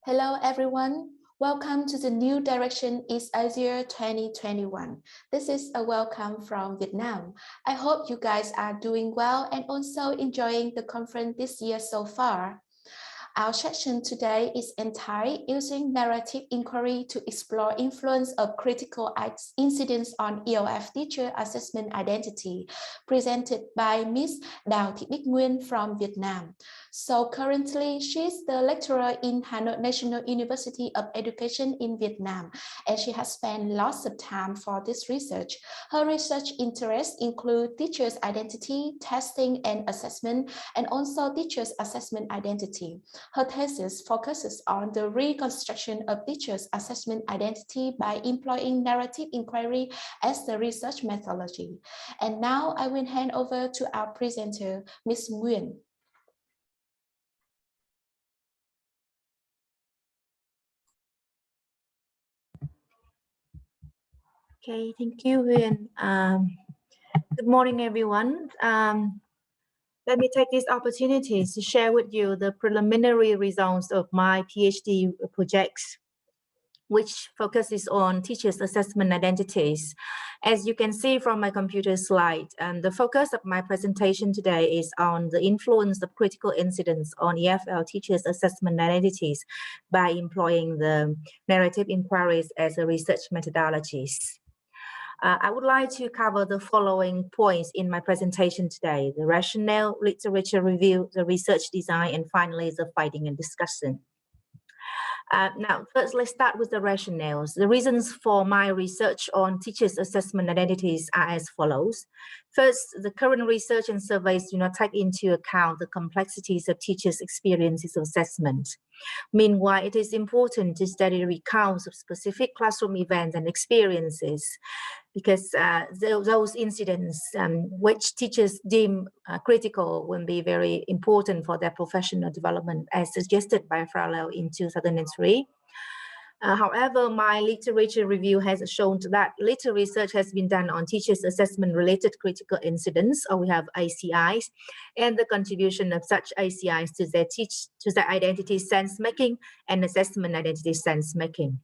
Hello everyone, welcome to the New Direction East Asia 2021. This is a welcome from Vietnam. I hope you guys are doing well and also enjoying the conference this year so far. Our session today is entitled Using Narrative Inquiry to Explore Influence of Critical Incidents on EFL Teacher Assessment Identity, presented by Ms. Đào Thị Bích Nguyên from Vietnam. So currently, she's the lecturer in Hanoi National University of Education in Vietnam, and she has spent lots of time for this research. Her research interests include teachers' identity, testing and assessment, and also teachers' assessment identity. Her thesis focuses on the reconstruction of teachers' assessment identity by employing narrative inquiry as the research methodology. And now I will hand over to our presenter, Ms. Nguyen. Okay, thank you, Huyền. Good morning, everyone. Let me take this opportunity to share with you the preliminary results of my PhD projects, which focuses on teachers' assessment identities. As you can see from my computer slide, the focus of my presentation today is on the influence of critical incidents on EFL teachers' assessment identities by employing the narrative inquiries as a research methodologies. I would like to cover the following points in my presentation today: the rationale, literature review, the research design, and finally the finding and discussion. Now, first, let's start with the rationales. The reasons for my research on teachers' assessment identities are as follows. First, the current research and surveys do not take into account the complexities of teachers' experiences of assessment. Meanwhile, it is important to study recounts of specific classroom events and experiences, because those incidents which teachers deem critical will be very important for their professional development, as suggested by Farrell in 2003. However, my literature review has shown that little research has been done on teachers' assessment-related critical incidents, or we have ACIs, and the contribution of such ACIs to their identity sense-making and assessment identity sense-making.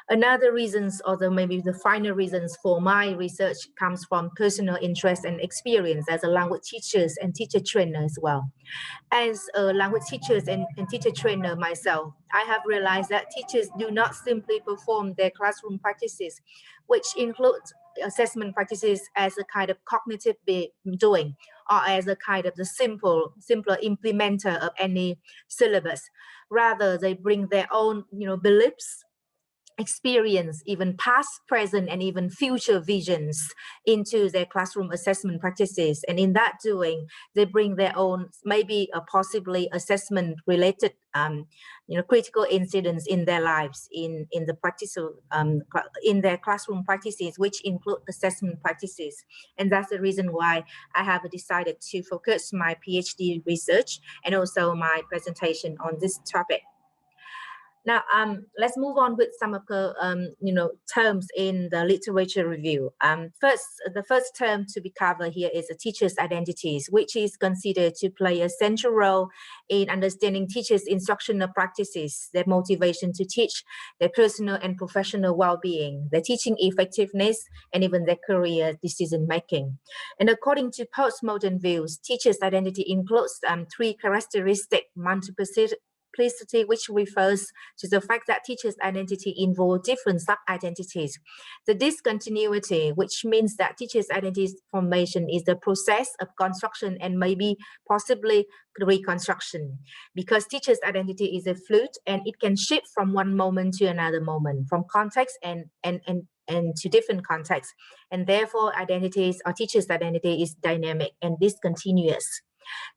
Another reasons, or maybe the final reasons for my research, comes from personal interest and experience as a language teachers and teacher trainer as well. As a language teachers and teacher trainer myself, I have realized that teachers do not simply perform their classroom practices, which includes assessment practices, as a kind of cognitive doing, or as a kind of the simpler implementer of any syllabus. Rather, they bring their own, beliefs, experience, even past, present, and even future visions into their classroom assessment practices. And in that doing, they bring their own, maybe possibly assessment related, critical incidents in their lives, in the practice of, in their classroom practices, which include assessment practices. And that's the reason why I have decided to focus my PhD research and also my presentation on this topic. Now, let's move on with some of the, terms in the literature review. First, the first term to be covered here is a teacher's identities, which is considered to play a central role in understanding teachers' instructional practices, their motivation to teach, their personal and professional well-being, their teaching effectiveness, and even their career decision-making. And according to postmodern views, teachers' identity includes three characteristics: multiplicity, which refers to the fact that teachers' identity involve different sub-identities. The discontinuity, which means that teachers' identity formation is the process of construction and maybe possibly reconstruction, because teachers' identity is a fluid and it can shift from one moment to another moment, from context and to different contexts. And therefore, identities or teachers' identity is dynamic and discontinuous.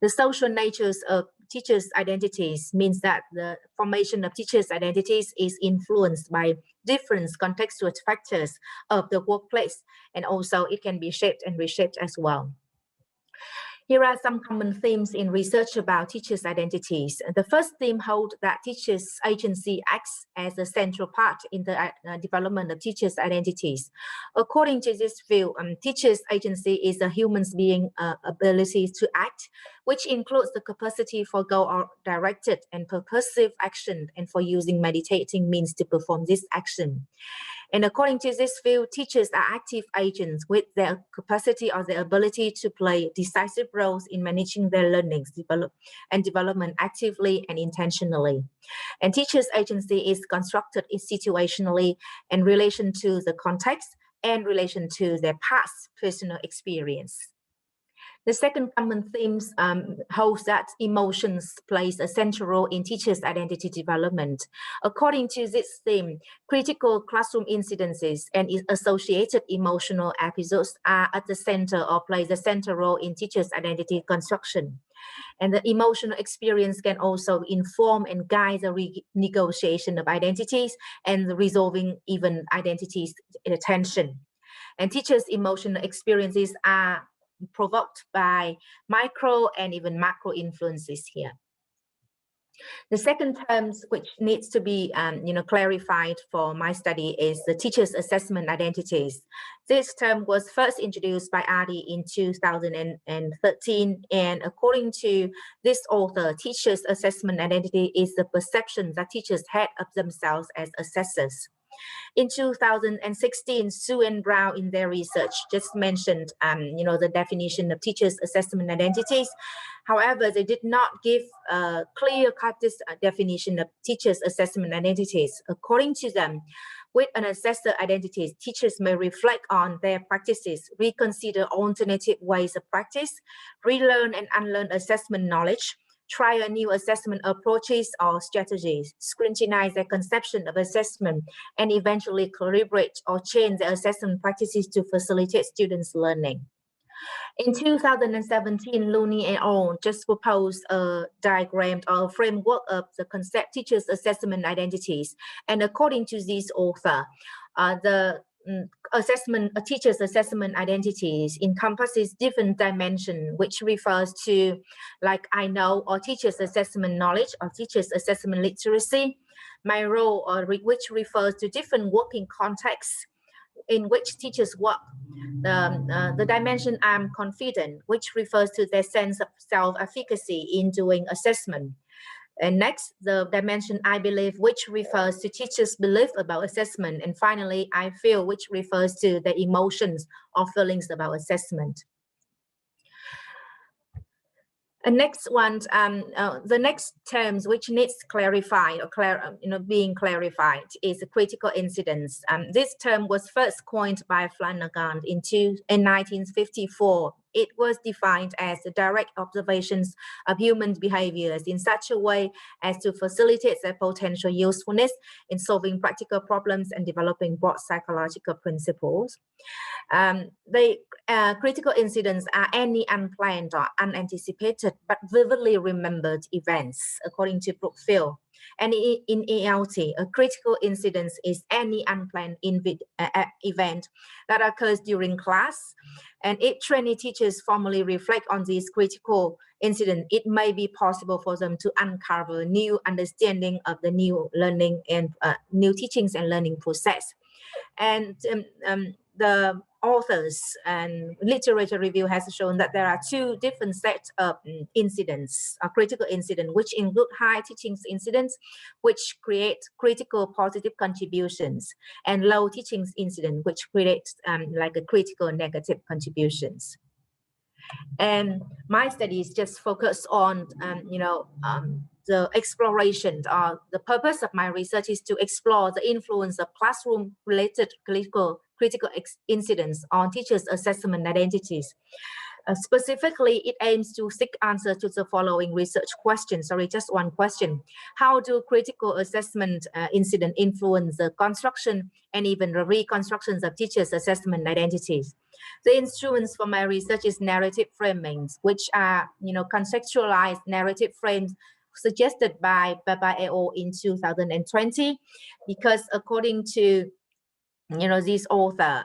The social natures of teachers' identities means that the formation of teachers' identities is influenced by different contextual factors of the workplace, and also it can be shaped and reshaped as well. Here are some common themes in research about teachers' identities. The first theme holds that teachers' agency acts as a central part in the development of teachers' identities. According to this view, teachers' agency is a human being's ability to act, which includes the capacity for goal-directed and purposive action and for using meditating means to perform this action. And according to this view, teachers are active agents with their capacity or their ability to play decisive roles in managing their learnings and development actively and intentionally. And teachers' agency is constructed situationally in relation to the context and relation to their past personal experience. The second common theme holds that emotions plays a central role in teachers' identity development. According to this theme, critical classroom incidences and associated emotional episodes are at the center or play the central role in teachers' identity construction. And the emotional experience can also inform and guide the negotiation of identities and the resolving even identities tension. And teachers' emotional experiences are provoked by micro and even macro influences here. The second term which needs to be clarified for my study is the teachers' assessment identities. This term was first introduced by Adi in 2013, and according to this author, teachers' assessment identity is the perception that teachers had of themselves as assessors. In 2016, Sue and Brown in their research just mentioned, the definition of teachers' assessment identities. However, they did not give a clear-cut definition of teachers' assessment identities. According to them, with an assessor identity, teachers may reflect on their practices, reconsider alternative ways of practice, relearn and unlearn assessment knowledge, try new assessment approaches or strategies, scrutinize their conception of assessment, and eventually calibrate or change their assessment practices to facilitate students' learning. In 2017, Looney and all just proposed a diagram or a framework of the concept teachers' assessment identities. And according to this author, the teachers' assessment identities encompasses different dimensions, which refers to like I know or teachers' assessment knowledge or teachers' assessment literacy, my role or which refers to different working contexts in which teachers work. The dimension I'm confident, which refers to their sense of self-efficacy in doing assessment. And next, the dimension I believe, which refers to teachers' belief about assessment. And finally, I feel, which refers to the emotions or feelings about assessment. And next one, the next terms which needs clarified or being clarified is the critical incidence. This term was first coined by Flanagan in 1954. It was defined as the direct observations of human behaviors in such a way as to facilitate their potential usefulness in solving practical problems and developing broad psychological principles. Critical incidents are any unplanned or unanticipated but vividly remembered events, according to Brookfield. And in ELT, a critical incident is any unplanned event that occurs during class. And if trainee teachers formally reflect on these critical incidents, it may be possible for them to uncover new understanding of the new learning and new teachings and learning process. And the authors and literature review has shown that there are two different sets of incidents, critical incidents, which include high teachings incidents, which create critical positive contributions, and low teachings incidents, which create like a critical negative contributions. And my studies just focus on, the exploration. The purpose of my research is to explore the influence of classroom-related critical incidents on teachers' assessment identities. Specifically, it aims to seek answers to the following research questions. Sorry, just one question. How do critical assessment incidents influence the construction and even the reconstructions of teachers' assessment identities? The instruments for my research is narrative framings, which are, conceptualized narrative frames suggested by Baba et al. In 2020, because according to, this author,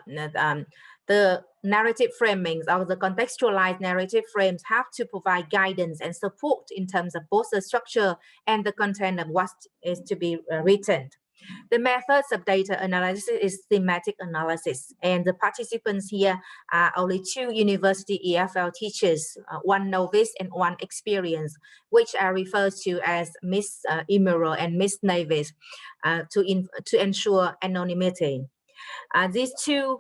the narrative framings or the contextualized narrative frames have to provide guidance and support in terms of both the structure and the content of what is to be written. The methods of data analysis is thematic analysis, and the participants here are only 2 university EFL teachers, 1 novice and 1 experienced, which are referred to as Miss Emerald and Miss Navis to ensure anonymity. These 2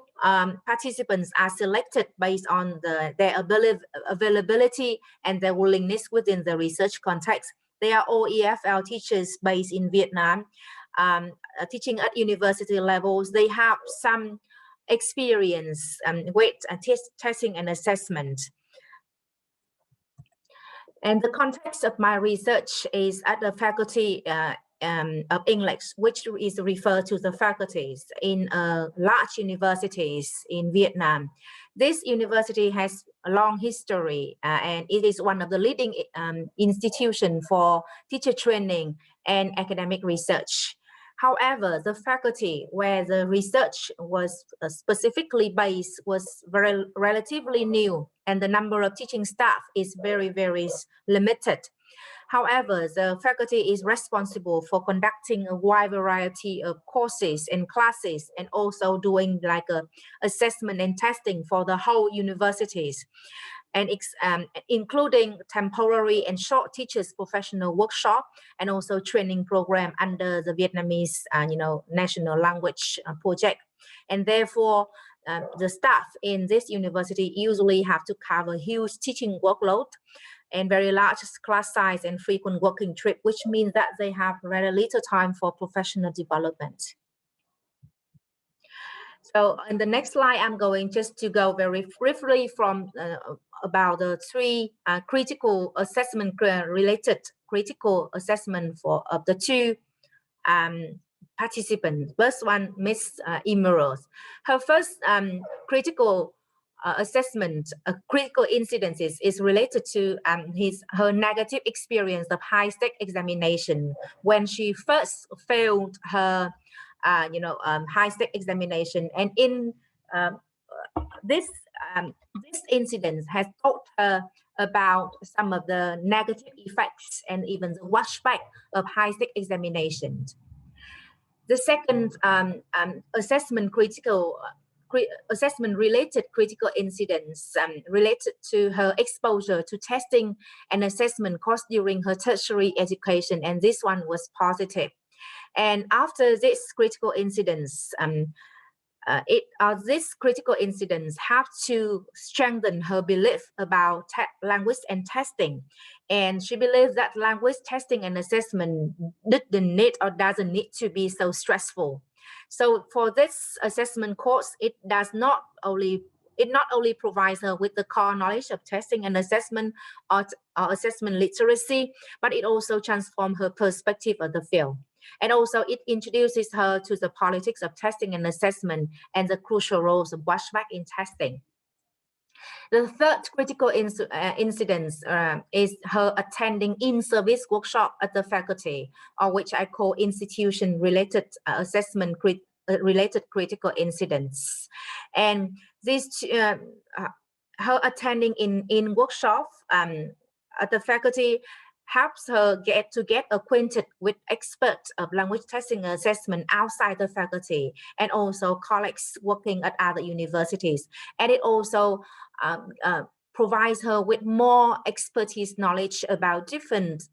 participants are selected based on their availability and their willingness within the research context. They are all EFL teachers based in Vietnam, teaching at university levels. They have some experience with testing and assessment. And the context of my research is at the faculty of English, which is referred to the faculties in large universities in Vietnam. This university has a long history and it is one of the leading institutions for teacher training and academic research. However, the faculty where the research was specifically based was relatively new, and the number of teaching staff is very limited. However, the faculty is responsible for conducting a wide variety of courses and classes, and also doing like a assessment and testing for the whole universities, and including temporary and short teachers professional workshop, and also training program under the Vietnamese national language project. And therefore, the staff in this university usually have to cover huge teaching workload and very large class size and frequent working trip, which means that they have very little time for professional development. So in the next slide, I'm going just to go very briefly from about the 3 critical assessment related critical assessment of the 2 participants. First one, Miss Emerald. Her first critical assessment, critical incidences is related to her negative experience of high-stake examination when she first failed her high-stake examination, and in this incident has taught her about some of the negative effects and even the washback of high-stake examinations. The second assessment-related critical incidents related to her exposure to testing and assessment course during her tertiary education, and this one was positive. And after this critical incidents, these critical incidents have to strengthen her belief about language and testing. And she believes that language testing and assessment didn't need or doesn't need to be so stressful. So for this assessment course, it not only provides her with the core knowledge of testing and assessment or assessment literacy, but it also transforms her perspective of the field. And also it introduces her to the politics of testing and assessment and the crucial roles of washback in testing. The third critical incident is her attending in-service workshop at the faculty, or which I call institution-related assessment related critical incidents. And this, her attending in workshop at the faculty helps her get acquainted with experts of language testing and assessment outside the faculty, and also colleagues working at other universities. And it also provides her with more expertise knowledge about different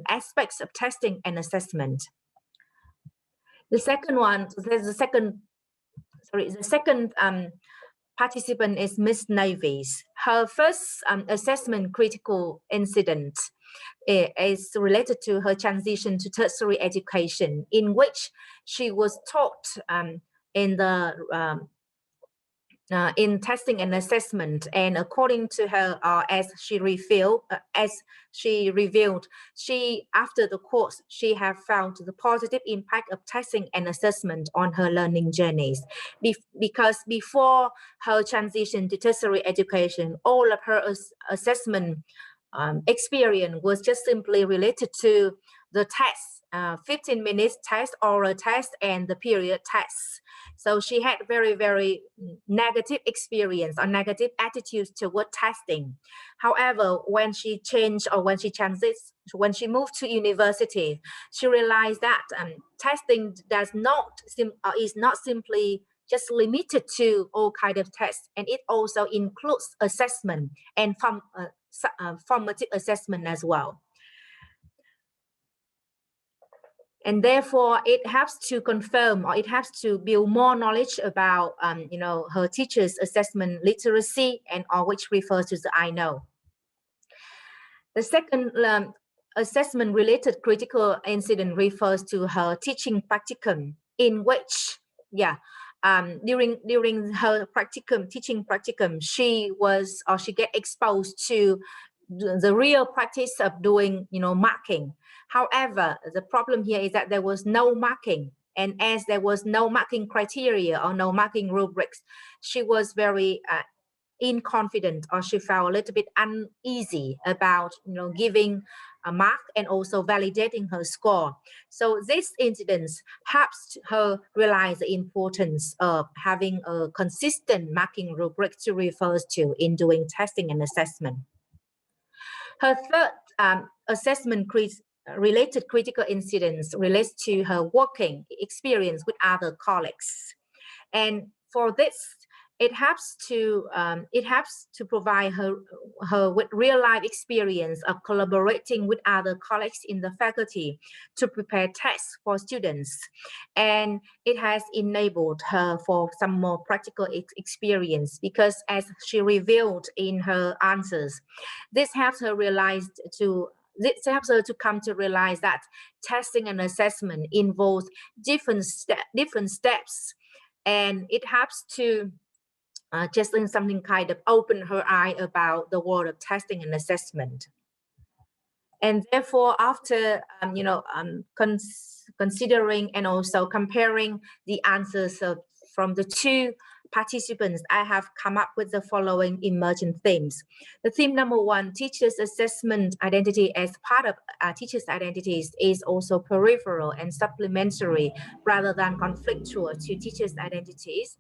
aspects of testing and assessment. The second participant is Miss Navis. Her first assessment critical incident is related to her transition to tertiary education, in which she was taught in testing and assessment, and according to her, as she revealed, after the course, she have found the positive impact of testing and assessment on her learning journeys. Because before her transition to tertiary education, all of her assessment experience was just simply related to the tests, 15 minutes test, oral test, and the period tests. So she had very negative experience or negative attitudes toward testing. However, when she changed or when she moved to university, she realized that testing is not simply just limited to all kind of tests, and it also includes assessment and formative assessment as well. And therefore, it helps to confirm, or it helps to build more knowledge about, her teacher's assessment literacy, and or which refers to the I know. The second assessment-related critical incident refers to her teaching practicum, in which, during her teaching practicum, she get exposed to the real practice of doing, marking. However, the problem here is that there was no marking, and as there was no marking criteria or no marking rubrics, she was very inconfident, or she felt a little bit uneasy about, giving a mark and also validating her score. So this incident helps her realize the importance of having a consistent marking rubric to refer to in doing testing and assessment. Her third assessment-related critical incidents relates to her working experience with other colleagues, and for this, it helps to provide her with real-life experience of collaborating with other colleagues in the faculty to prepare tests for students, and it has enabled her for some more practical experience, because as she revealed in her answers, this helps her to come to realize that testing and assessment involves different steps, and it helps to just in something kind of open her eye about the world of testing and assessment. And therefore, after considering and also comparing the answers from the two participants, I have come up with the following emergent themes. The theme number one, teachers' assessment identity as part of teachers' identities is also peripheral and supplementary rather than conflictual to teachers' identities.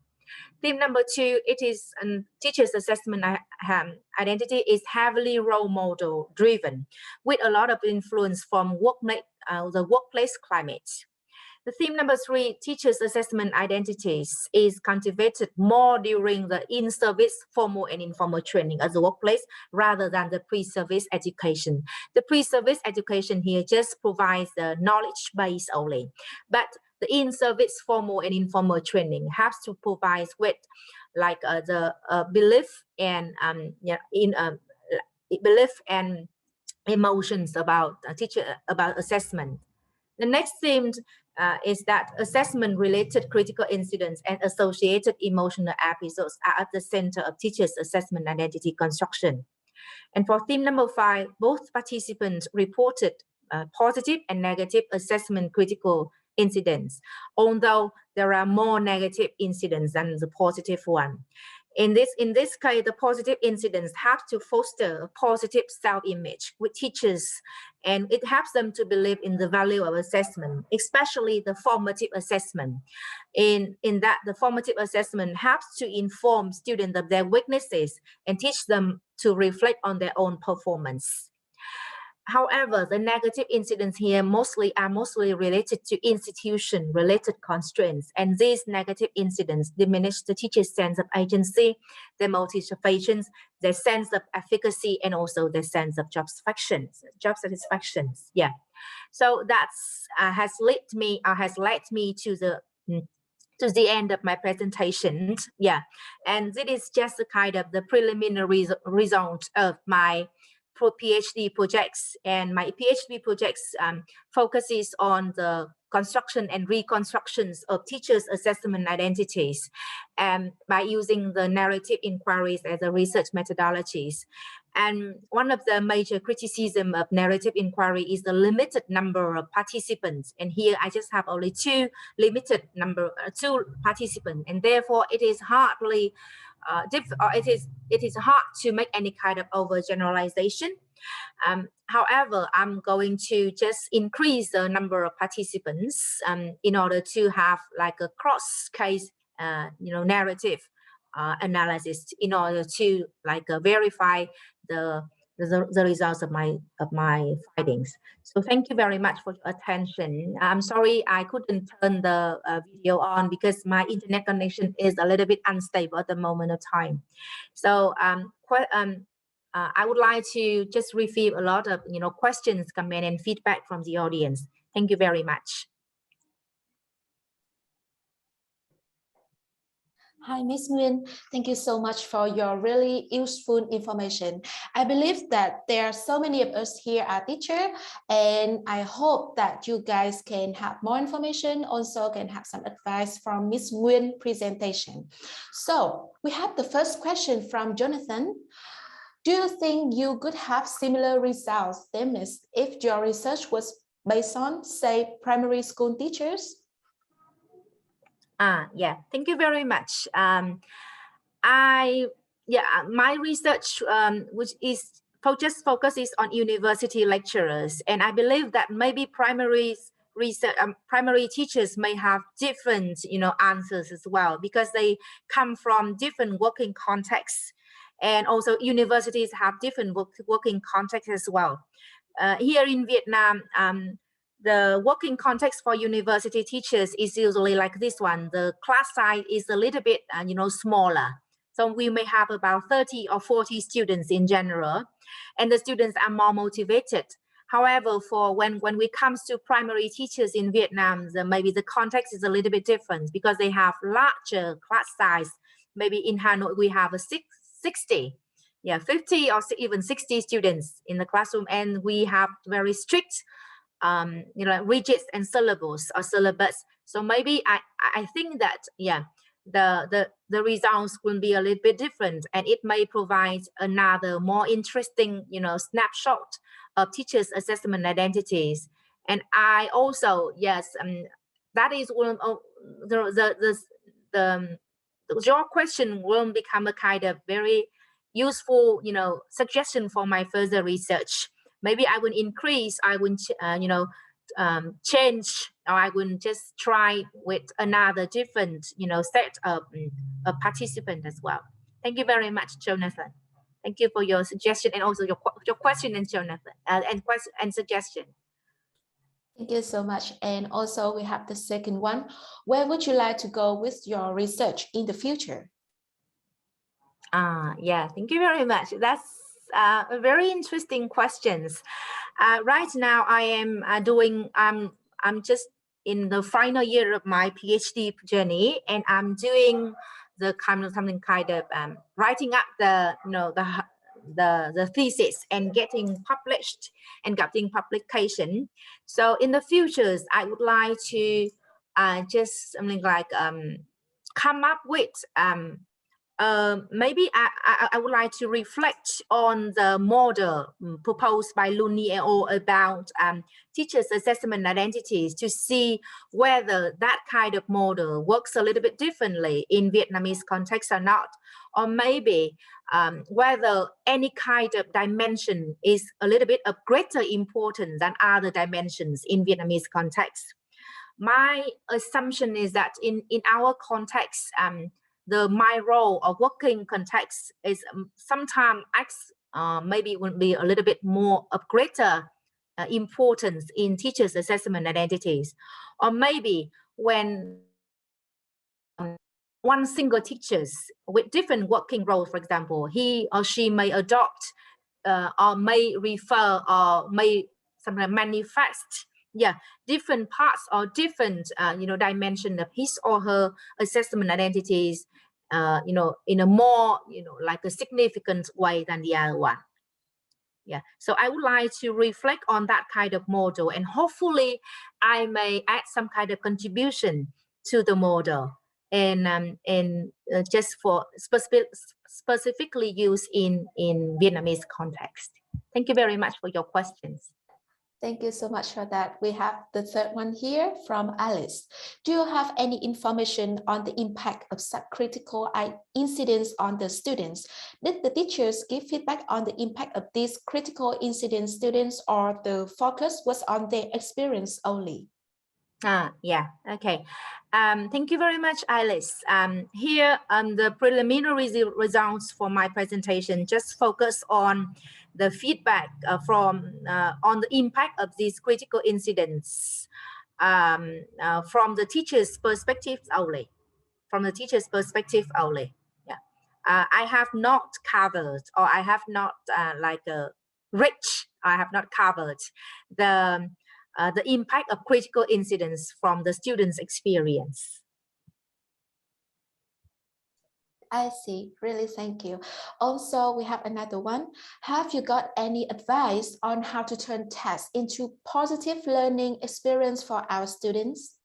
Theme number two, it is teachers' assessment identity is heavily role model driven, with a lot of influence from the workplace climate. The theme number three, teachers' assessment identities is cultivated more during the in-service formal and informal training at the workplace rather than the pre-service education. The pre-service education here just provides the knowledge base only, but the in-service formal and informal training has to provide with like the belief and belief and emotions about about assessment. The next theme is that assessment-related critical incidents and associated emotional episodes are at the center of teachers' assessment identity construction. And for theme number five, both participants reported positive and negative assessment critical incidents, although there are more negative incidents than the positive one. In this case, the positive incidents have to foster a positive self-image with teachers, and it helps them to believe in the value of assessment, especially the formative assessment. In that, the formative assessment helps to inform students of their weaknesses and teach them to reflect on their own performance. However, the negative incidents here are mostly related to institution-related constraints, and these negative incidents diminish the teacher's sense of agency, their motivations, their sense of efficacy, and also their sense of job satisfaction. Yeah. So that's has led me to the end of my presentation. Yeah, and this is just a kind of the preliminary result of my PhD projects, and my PhD projects focuses on the construction and reconstructions of teachers' assessment identities, by using the narrative inquiries as a research methodologies. And one of the major criticism of narrative inquiry is the limited number of participants. And here I just have only two participants, and therefore it is hardly it is hard to make any kind of overgeneralization. However, I'm going to just increase the number of participants in order to have like a cross-case, narrative analysis in order to like verify the results of my findings. So thank you very much for your attention. I'm sorry I couldn't turn the video on because my internet connection is a little bit unstable at the moment of time. So I would like to just receive a lot of questions, comments, and feedback from the audience. Thank you very much. Hi, Ms. Nguyen. Thank you so much for your really useful information. I believe that there are so many of us here are teachers, and I hope that you guys can have more information, also can have some advice from Ms. Nguyen's presentation. So we have the first question from Jonathan. Do you think you could have similar results, Demis, if your research was based on, say, primary school teachers? Yeah, thank you very much. My research, which is focuses on university lecturers, and I believe that maybe primary teachers may have different, answers as well, because they come from different working contexts, and also universities have different working contexts as well. Here in Vietnam, the working context for university teachers is usually like this one. The class size is a little bit, smaller. So we may have about 30 or 40 students in general, and the students are more motivated. However, for when we comes to primary teachers in Vietnam, maybe the context is a little bit different because they have larger class size. Maybe in Hanoi, we have a 50 or even 60 students in the classroom, and we have very strict rigid and syllabus. So maybe I think that the results will be a little bit different, and it may provide another more interesting snapshot of teachers' assessment identities. And I also that is one of your question will become a kind of very useful suggestion for my further research. Maybe I will increase, I will change, or I will just try with another different set of participants as well. Thank you very much, Jonathan. Thank you for your suggestion and also your question, and Jonathan, and suggestion. Thank you so much. And also we have the second one. Where would you like to go with your research in the future? Thank you very much. That's a very interesting questions. Right now I am I'm just in the final year of my PhD journey, and I'm doing the something kind of writing up the thesis and getting published and getting publication. So in the futures, I would like to just something like come up with maybe I would like to reflect on the model proposed by Looney about teachers' assessment identities to see whether that kind of model works a little bit differently in Vietnamese context or not, or maybe whether any kind of dimension is a little bit of greater importance than other dimensions in Vietnamese context. My assumption is that in our context, my role or working context is sometimes maybe would be a little bit more of greater importance in teachers' assessment identities, or maybe when one single teachers with different working roles, for example, he or she may adopt or may refer or may sometimes manifest different parts or different dimension of his or her assessment identities in a more like a significant way than the other one. So I would like to reflect on that kind of model, and hopefully I may add some kind of contribution to the model, and just for specifically used in Vietnamese context. Thank you very much for your questions. Thank you so much for that. We have the third one here from Alice. Do you have any information on the impact of subcritical incidents on the students? Did the teachers give feedback on the impact of these critical incident students, or the focus was on their experience only? Yeah, okay. Thank you very much, Alice. Here, the preliminary results for my presentation just focus on the feedback on the impact of these critical incidents from the teacher's perspective only. From the teacher's perspective only. Yeah, I have not covered, or I have not I have not covered the impact of critical incidents from the student's experience. I see. Really, thank you. Also, we have another one. Have you got any advice on how to turn tests into positive learning experience for our students?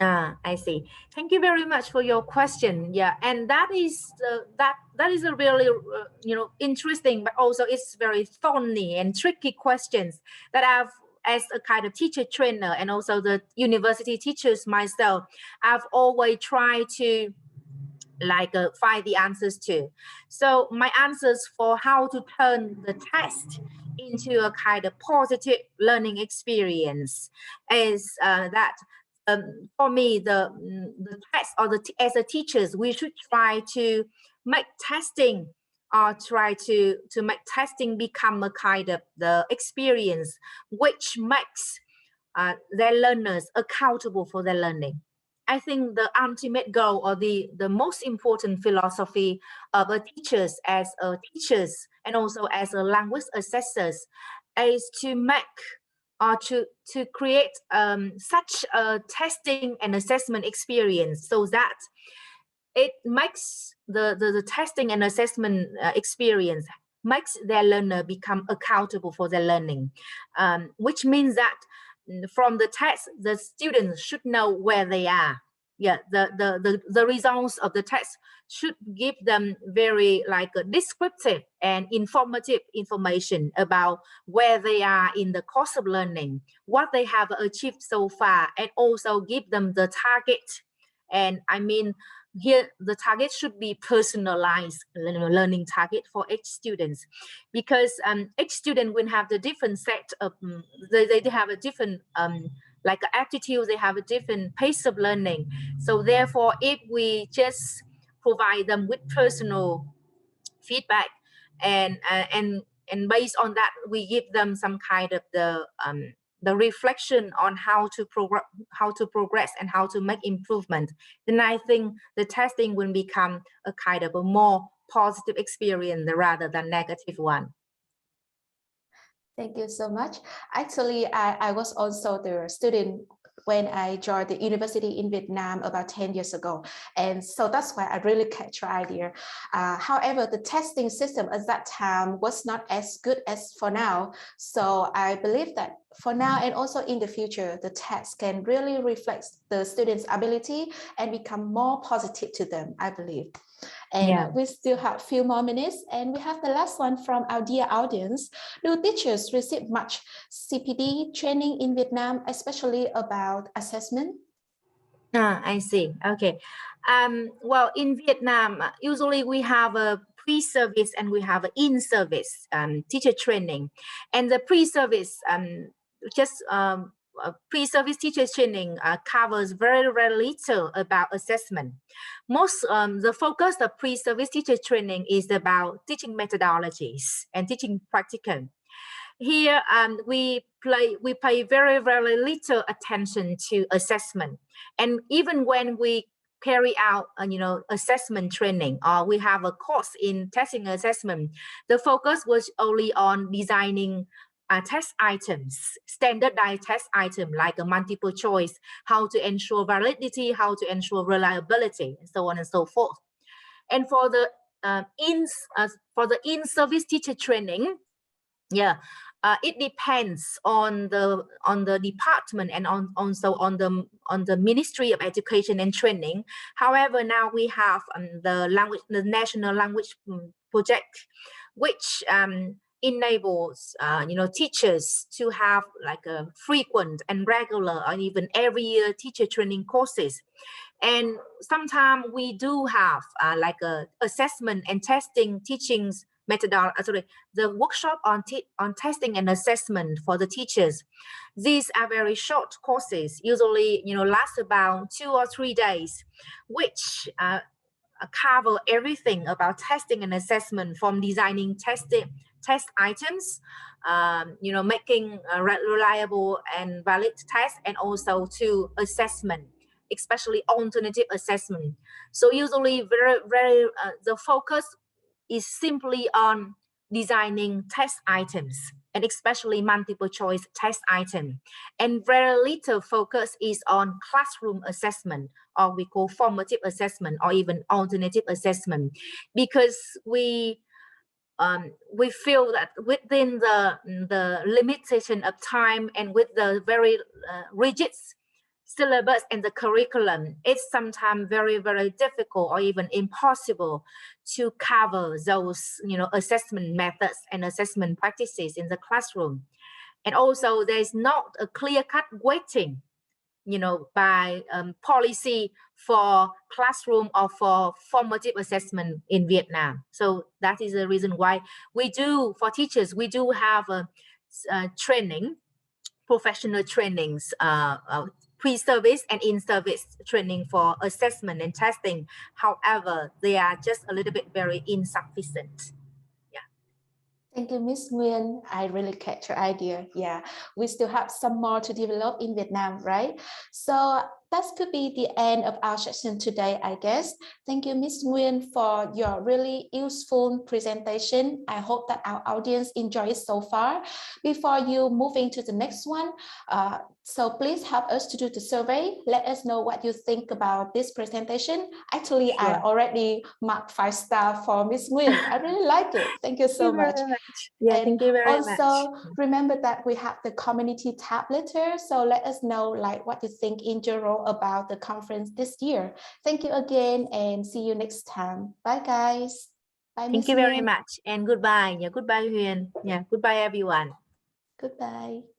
I see. Thank you very much for your question. Yeah, and that is that is a really interesting, but also it's very thorny and tricky questions that I've, as a kind of teacher trainer and also the university teachers myself, I've always tried to find the answers to. So my answers for how to turn the test into a kind of positive learning experience is that for me, the test, or as a teachers, we should try to make testing, or try to make testing become a kind of the experience which makes their learners accountable for their learning. I think the ultimate goal, or the most important philosophy of a teachers as a teachers and also as a language assessors is to make or to create such a testing and assessment experience so that it makes the testing and assessment experience makes their learner become accountable for their learning, which means that from the test, the students should know where they are. Yeah, the results of the test should give them very descriptive and informative information about where they are in the course of learning, what they have achieved so far, and also give them the target. And I mean, here the target should be personalized learning target for each student, because each student will have the different set of they have a different attitude, they have a different pace of learning. So therefore, if we just provide them with personal feedback and based on that we give them some kind of the reflection on how to progress and how to make improvement, then I think the testing will become a kind of a more positive experience rather than negative one. Thank you so much. Actually, I was also the student when I joined the university in Vietnam about 10 years ago. And so that's why I really catch your idea. However, the testing system at that time was not as good as for now. So I believe that for now and also in the future, the test can really reflect the students' ability and become more positive to them, I believe. And we still have a few more minutes, and we have the last one from our dear audience. Do teachers receive much CPD training in Vietnam, especially about assessment? I see. Okay. Well, in Vietnam, usually we have a pre-service and we have an in-service teacher training. And the pre-service, pre-service teacher training covers very, very little about assessment. Most the focus of pre-service teacher training is about teaching methodologies and teaching practicum. Here, we pay very, very little attention to assessment, and even when we carry out assessment training, or we have a course in testing assessment, the focus was only on designing test items, standardized test item like a multiple choice, how to ensure validity, how to ensure reliability, and so on and so forth. And for the in-service teacher training, it depends on the department and also on the Ministry of Education and Training. However, now we have the National Language Project, which enables teachers to have like a frequent and regular or even every year teacher training courses. And sometimes we do have like a assessment and testing teachings methodology, the workshop on testing and assessment for the teachers. These are very short courses, usually last about 2 or 3 days, which cover everything about testing and assessment, from designing test items, making reliable and valid tests, and also to assessment, especially alternative assessment. So usually the focus is simply on designing test items, and especially multiple choice test item, and very little focus is on classroom assessment, or we call formative assessment, or even alternative assessment, because we feel that within the limitation of time and with the very rigid syllabus and the curriculum, it's sometimes very, very difficult or even impossible to cover those assessment methods and assessment practices in the classroom. And also there's not a clear-cut weighting by policy for classroom or for formative assessment in Vietnam. So that is the reason why we do, for teachers, we do have a training, professional trainings, pre-service and in-service training for assessment and testing. However, they are just a little bit very insufficient. Thank you, Ms. Nguyen. I really catch your idea. Yeah, we still have some more to develop in Vietnam, right? So that could be the end of our session today, I guess. Thank you, Ms. Nguyen, for your really useful presentation. I hope that our audience enjoyed it so far. Before you moving to the next one, so please help us to do the survey. Let us know what you think about this presentation. Actually, Sure. I already marked 5 stars for Ms. Nguyen. I really like it. Thank you so much. Yeah, and thank you very also, much. remember that we have the community tab later. So let us know like what you think in general about the conference this year. Thank you again and see you next time. Bye guys. Bye. Thank you very much and goodbye. Yeah, goodbye, Huyền. Yeah, goodbye everyone. Goodbye.